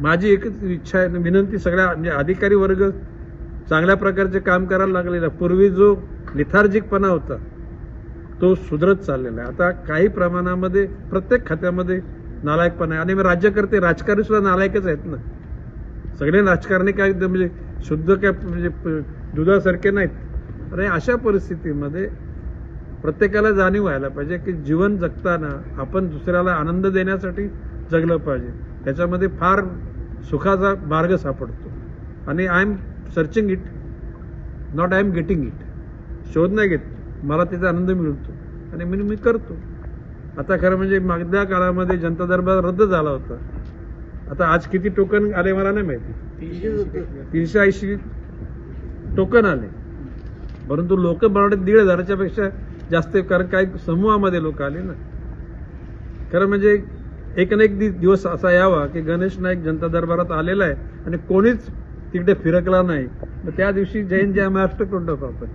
माझी एकच इच्छा आहे, विनंती सगळ्या म्हणजे अधिकारी वर्ग चांगल्या प्रकारचे काम करायला लागलेला. पूर्वी जो लिथार्जिकपणा होता तो सुधरत चाललेला आहे. आता काही प्रमाणामध्ये प्रत्येक खात्यामध्ये नालायकपणा आहे. आणि राज्यकर्ते राजकारणी सुद्धा नालायकच आहेत ना. सगळे राजकारणी काय म्हणजे शुद्ध काय म्हणजे दुधासारखे नाहीत. आणि अशा परिस्थितीमध्ये प्रत्येकाला जाणीव व्हायला पाहिजे की जीवन जगताना आपण दुसऱ्याला आनंद देण्यासाठी जगलं पाहिजे. त्याच्यामध्ये फार सुखाचा मार्ग सापडतो. आणि I am searching it, not I am getting it. शोध नाही घेत, मला त्याचा आनंद मिळतो आणि मी करतो. आता खरं म्हणजे मागल्या काळामध्ये जनता दरबार रद्द झाला होता. आता आज किती टोकन आले मला नाही माहिती. 380 टोकन आले, परंतु लोक मला वाटतं 1,500च्या पेक्षा जास्त, कारण काही समूहामध्ये लोक आले ना. खरं म्हणजे एक ना एक दिवस असा यावा की गणेश नाईक जनता दरबारात आलेला आहे आणि कोणीच तिकडे फिरकला नाही. त्या दिवशी जय हिंद जय महाराष्ट्र करून टाकू आपण.